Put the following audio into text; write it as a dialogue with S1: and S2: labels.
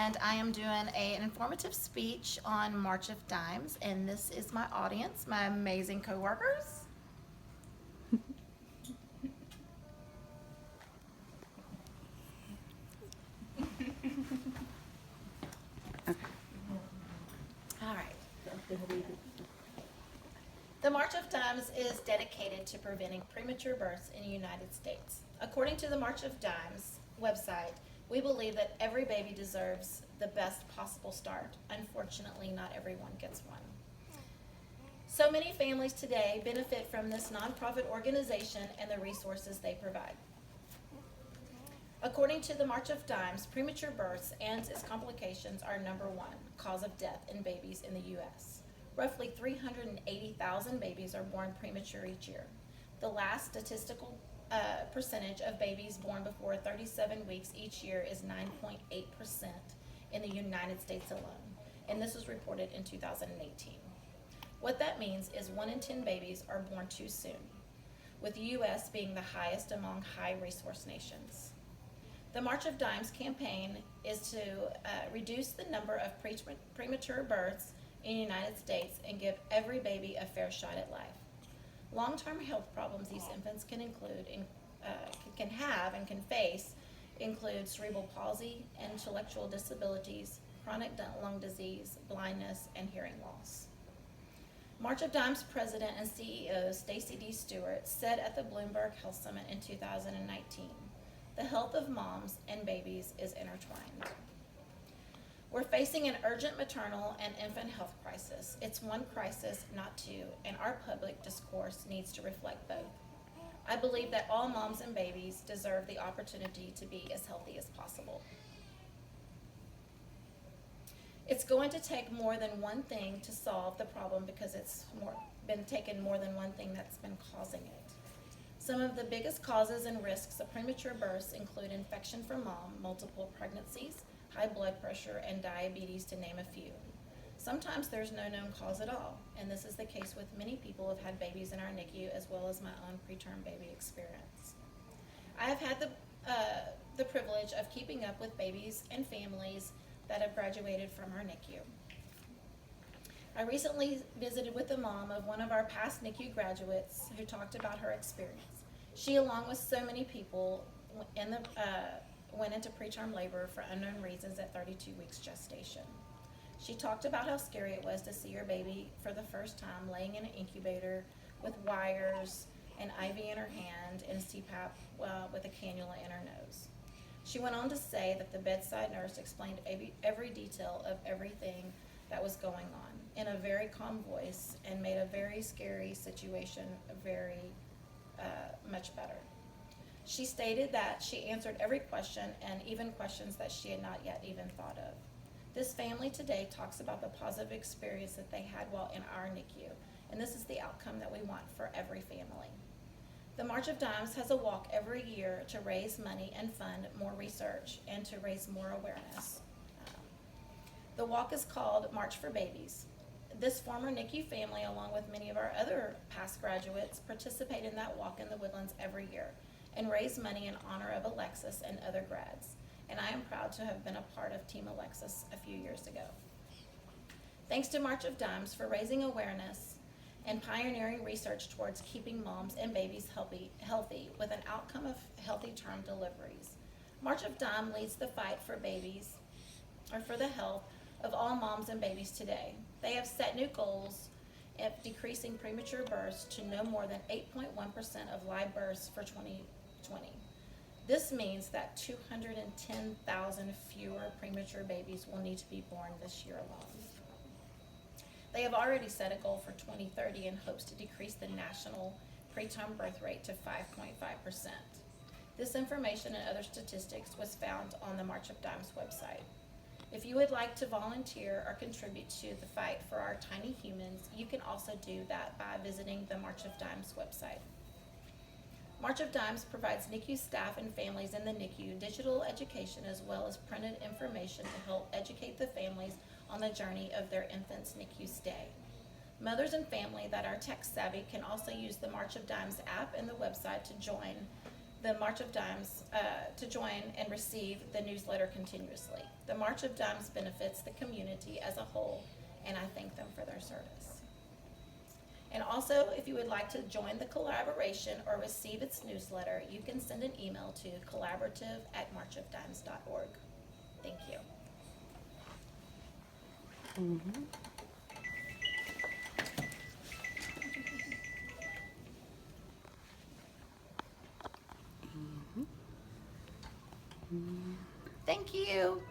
S1: and I am doing an informative speech on March of Dimes, and this is my audience, my amazing coworkers. All right. The March of Dimes is dedicated to preventing premature births in the United States. According to the March of Dimes website, we believe that every baby deserves the best possible start. Unfortunately, not everyone gets one. So many families today benefit from this nonprofit organization and the resources they provide. According to the March of Dimes, premature births and its complications are number one cause of death in babies in the U.S. Roughly 380,000 babies are born premature each year. The last statistical percentage of babies born before 37 weeks each year is 9.8% in the United States alone, and this was reported in 2018. What that means is 1 in 10 babies are born too soon, with the U.S. being the highest among high-resource nations. The March of Dimes campaign is to reduce the number of premature births in the United States and give every baby a fair shot at life. Long-term health problems these infants can have and can face include cerebral palsy, intellectual disabilities, chronic lung disease, blindness, and hearing loss. March of Dimes President and CEO Stacy D. Stewart said at the Bloomberg Health Summit in 2019, "The health of moms and babies is intertwined." We're facing an urgent maternal and infant health crisis. It's one crisis, not two, and our public discourse needs to reflect both. I believe that all moms and babies deserve the opportunity to be as healthy as possible. It's going to take more than one thing to solve the problem because it's been taken more than one thing that's been causing it. Some of the biggest causes and risks of premature births include infection from mom, multiple pregnancies, high blood pressure, and diabetes, to name a few. Sometimes there's no known cause at all, and this is the case with many people who have had babies in our NICU, as well as my own preterm baby experience. I have had the privilege of keeping up with babies and families that have graduated from our NICU. I recently visited with the mom of one of our past NICU graduates who talked about her experience. She, along with so many people, went into preterm labor for unknown reasons at 32 weeks gestation. She talked about how scary it was to see her baby for the first time laying in an incubator with wires, an IV in her hand, and CPAP with a cannula in her nose. She went on to say that the bedside nurse explained every detail of everything that was going on in a very calm voice and made a very scary situation very much better. She stated that she answered every question and even questions that she had not yet even thought of. This family today talks about the positive experience that they had while in our NICU, and this is the outcome that we want for every family. The March of Dimes has a walk every year to raise money and fund more research and to raise more awareness. The walk is called March for Babies. This former NICU family, along with many of our other past graduates, participate in that walk in the Woodlands every year and raise money in honor of Alexis and other grads. And I am proud to have been a part of Team Alexis a few years ago. Thanks to March of Dimes for raising awareness and pioneering research towards keeping moms and babies healthy with an outcome of healthy term deliveries. March of Dimes leads the fight for babies, or for the health of all moms and babies today. They have set new goals of decreasing premature births to no more than 8.1% of live births for 2020. This means that 210,000 fewer premature babies will need to be born this year alone. They have already set a goal for 2030 in hopes to decrease the national preterm birth rate to 5.5%. This information and other statistics was found on the March of Dimes website. If you would like to volunteer or contribute to the fight for our tiny humans, you can also do that by visiting the March of Dimes website. March of Dimes provides NICU staff and families in the NICU digital education as well as printed information to help educate the families on the journey of their infant's NICU stay. Mothers and family that are tech savvy can also use the March of Dimes app and the website to join the March of Dimes to join and receive the newsletter continuously. The March of Dimes benefits the community as a whole, and I thank them for their service. And also, if you would like to join the collaboration or receive its newsletter, you can send an email to collaborative@marchofdimes.org. Thank you.
S2: Mm-hmm.
S1: Thank you.